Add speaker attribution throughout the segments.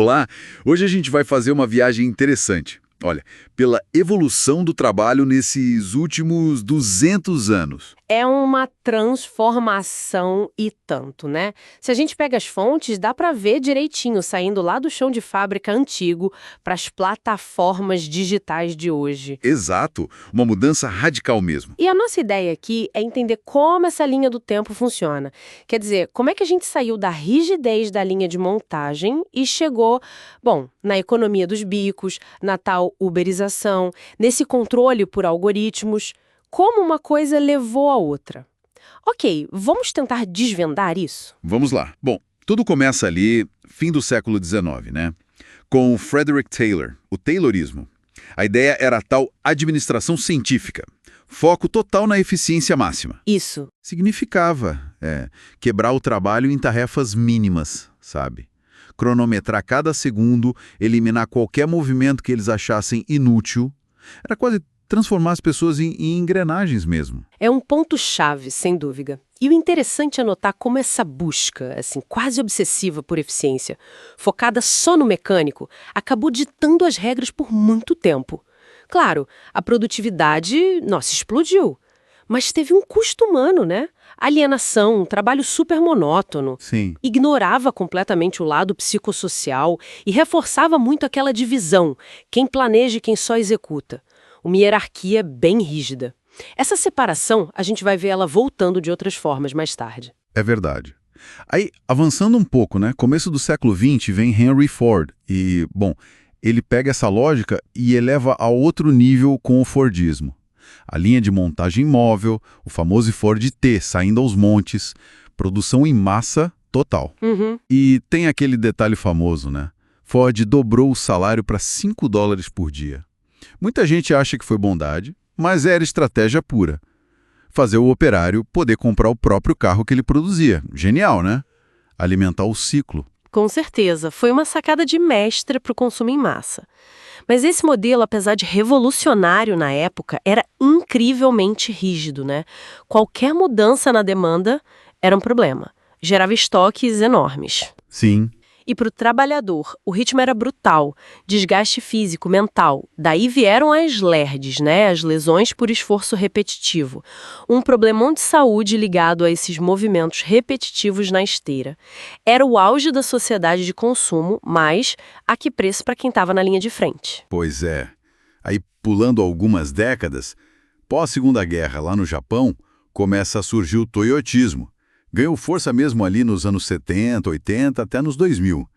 Speaker 1: Olá! Hoje a gente vai fazer uma viagem interessante. Olha, pela evolução do trabalho nesses últimos 200 anos.
Speaker 2: É uma transformação e tanto, né? Se a gente pega as fontes, dá para ver direitinho saindo lá do chão de fábrica antigo para as plataformas digitais de hoje.
Speaker 1: Exato, uma mudança radical mesmo.
Speaker 2: E a nossa ideia aqui é entender como essa linha do tempo funciona. Quer dizer, como é que a gente saiu da rigidez da linha de montagem e chegou, bom, na economia dos bicos, na tal uberização, nesse controle por algoritmos, como uma coisa levou a outra. Ok, vamos tentar desvendar isso?
Speaker 1: Vamos lá. Bom, tudo começa ali, fim do século XIX, né? Com Frederick Taylor, o Taylorismo. A ideia era a tal administração científica. Foco total na eficiência máxima.
Speaker 2: Isso.
Speaker 1: Significava, quebrar o trabalho em tarefas mínimas, sabe? Cronometrar cada segundo, eliminar qualquer movimento que eles achassem inútil. Era quase transformar as pessoas em engrenagens mesmo.
Speaker 2: É um ponto-chave, sem dúvida. E o interessante é notar como essa busca, assim, quase obsessiva por eficiência, focada só no mecânico, acabou ditando as regras por muito tempo. Claro, a produtividade, nossa, explodiu. Mas teve um custo humano, né? Alienação, um trabalho super monótono.
Speaker 1: Sim.
Speaker 2: Ignorava completamente o lado psicossocial e reforçava muito aquela divisão, quem planeja e quem só executa. Uma hierarquia bem rígida. Essa separação, a gente vai ver ela voltando de outras formas mais tarde.
Speaker 1: É verdade. Aí, avançando um pouco, né? Começo do século XX vem Henry Ford e, bom, ele pega essa lógica e eleva a outro nível com o Fordismo. A linha de montagem móvel, o famoso Ford T saindo aos montes, produção em massa total. E tem aquele detalhe famoso, né? Ford dobrou o salário para $5 por dia. Muita gente acha que foi bondade, mas era estratégia pura. Fazer o operário poder comprar o próprio carro que ele produzia. Genial, né? Alimentar o ciclo.
Speaker 2: Com certeza, foi uma sacada de mestre para o consumo em massa. Mas esse modelo, apesar de revolucionário na época, era incrivelmente rígido, né? Qualquer mudança na demanda era um problema. Gerava estoques enormes.
Speaker 1: Sim.
Speaker 2: E para o trabalhador, o ritmo era brutal, desgaste físico, mental. Daí vieram as LERDs, né? As lesões por esforço repetitivo. Um problemão de saúde ligado a esses movimentos repetitivos na esteira. Era o auge da sociedade de consumo, mas a que preço para quem estava na linha de frente?
Speaker 1: Pois é. Aí, pulando algumas décadas, pós-Segunda Guerra, lá no Japão, começa a surgir o toyotismo. Ganhou força mesmo ali nos anos 70, 80, até nos 2000.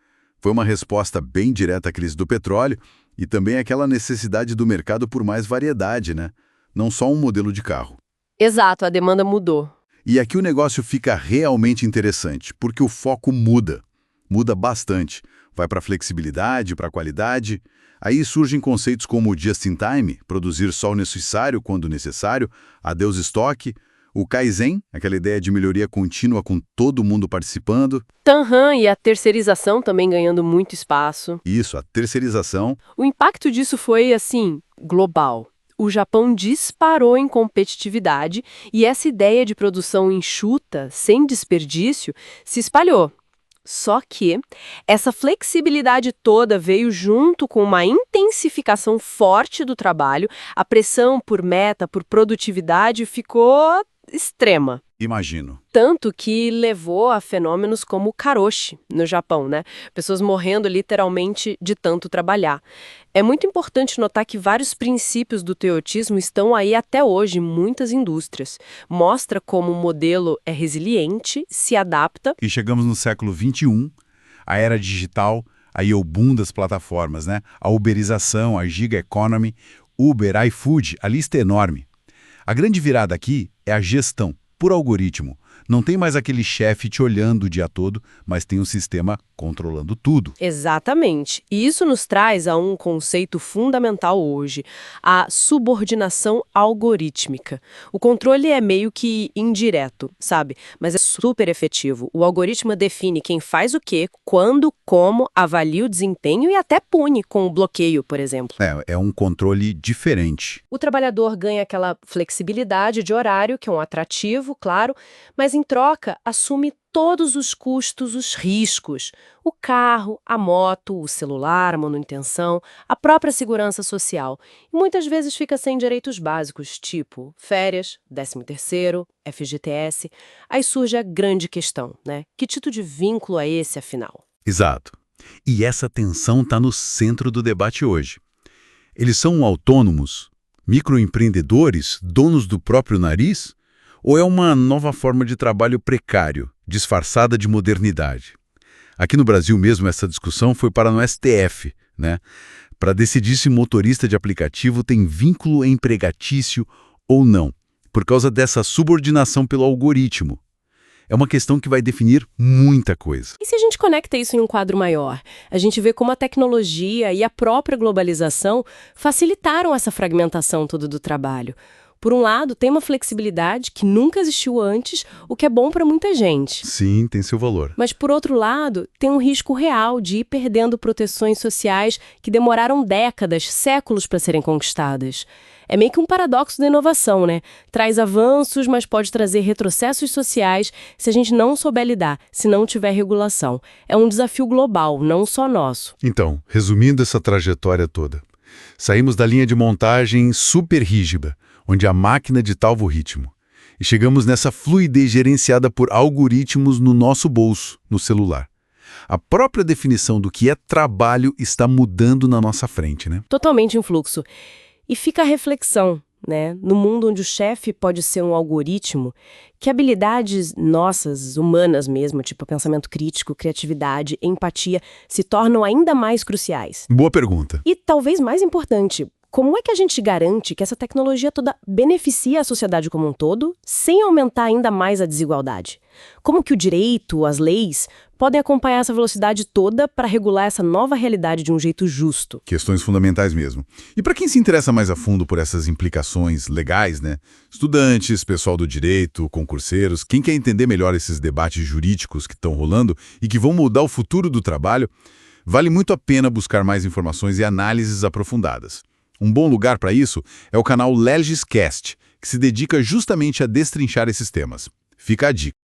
Speaker 1: Foi uma resposta bem direta à crise do petróleo e também aquela necessidade do mercado por mais variedade, né? Não só um modelo de carro.
Speaker 2: Exato, a demanda mudou.
Speaker 1: E aqui o negócio fica realmente interessante, porque o foco muda. Muda bastante. Vai para flexibilidade, para qualidade. Aí surgem conceitos como just in time, produzir só o necessário quando necessário, adeus estoque. O Kaizen, aquela ideia de melhoria contínua com todo mundo participando.
Speaker 2: Tanhan e a terceirização também ganhando muito espaço.
Speaker 1: Isso, a terceirização.
Speaker 2: O impacto disso foi, assim, global. O Japão disparou em competitividade e essa ideia de produção enxuta, sem desperdício, se espalhou. Só que essa flexibilidade toda veio junto com uma intensificação forte do trabalho, a pressão por meta, por produtividade ficou extrema.
Speaker 1: Imagino.
Speaker 2: Tanto que levou a fenômenos como o karoshi, no Japão, né? Pessoas morrendo literalmente de tanto trabalhar. É muito importante notar que vários princípios do teotismo estão aí até hoje em muitas indústrias. Mostra como o modelo é resiliente, se adapta.
Speaker 1: E chegamos no século XXI, a era digital, aí o boom das plataformas, né? A uberização, a gig economy, Uber, iFood, a lista é enorme. A grande virada aqui é a gestão, por algoritmo. Não tem mais aquele chefe te olhando o dia todo, mas tem um sistema controlando tudo.
Speaker 2: Exatamente. E isso nos traz a um conceito fundamental hoje, a subordinação algorítmica. O controle é meio que indireto, sabe? Mas é super efetivo. O algoritmo define quem faz o quê, quando, como, avalia o desempenho e até pune com o bloqueio, por exemplo.
Speaker 1: É um controle diferente.
Speaker 2: O trabalhador ganha aquela flexibilidade de horário, que é um atrativo, claro, mas em troca, assume todos os custos, os riscos. O carro, a moto, o celular, a manutenção, a própria segurança social. E muitas vezes fica sem direitos básicos, tipo férias, 13º, FGTS. Aí surge a grande questão, né? Que tipo de vínculo é esse, afinal?
Speaker 1: Exato. E essa tensão está no centro do debate hoje. Eles são autônomos, microempreendedores, donos do próprio nariz? Ou é uma nova forma de trabalho precário, disfarçada de modernidade? Aqui no Brasil mesmo essa discussão foi para no STF, né? Para decidir se motorista de aplicativo tem vínculo empregatício ou não, por causa dessa subordinação pelo algoritmo. É uma questão que vai definir muita coisa.
Speaker 2: E se a gente conecta isso em um quadro maior? A gente vê como a tecnologia e a própria globalização facilitaram essa fragmentação toda do trabalho. Por um lado, tem uma flexibilidade que nunca existiu antes, o que é bom para muita gente.
Speaker 1: Sim, tem seu valor.
Speaker 2: Mas, por outro lado, tem um risco real de ir perdendo proteções sociais que demoraram décadas, séculos para serem conquistadas. É meio que um paradoxo da inovação, né? Traz avanços, mas pode trazer retrocessos sociais se a gente não souber lidar, se não tiver regulação. É um desafio global, não só nosso.
Speaker 1: Então, resumindo essa trajetória toda, saímos da linha de montagem super rígida, onde a máquina ditava o ritmo. E chegamos nessa fluidez gerenciada por algoritmos no nosso bolso, no celular. A própria definição do que é trabalho está mudando na nossa frente, né?
Speaker 2: Totalmente em fluxo. E fica a reflexão, né? No mundo onde o chefe pode ser um algoritmo, que habilidades nossas, humanas mesmo, tipo pensamento crítico, criatividade, empatia, se tornam ainda mais cruciais?
Speaker 1: Boa pergunta.
Speaker 2: E talvez mais importante, como é que a gente garante que essa tecnologia toda beneficia a sociedade como um todo, sem aumentar ainda mais a desigualdade? Como que o direito, as leis, podem acompanhar essa velocidade toda para regular essa nova realidade de um jeito justo?
Speaker 1: Questões fundamentais mesmo. E para quem se interessa mais a fundo por essas implicações legais, né? Estudantes, pessoal do direito, concurseiros, quem quer entender melhor esses debates jurídicos que estão rolando e que vão mudar o futuro do trabalho, vale muito a pena buscar mais informações e análises aprofundadas. Um bom lugar para isso é o canal LegisCast, que se dedica justamente a destrinchar esses temas. Fica a dica.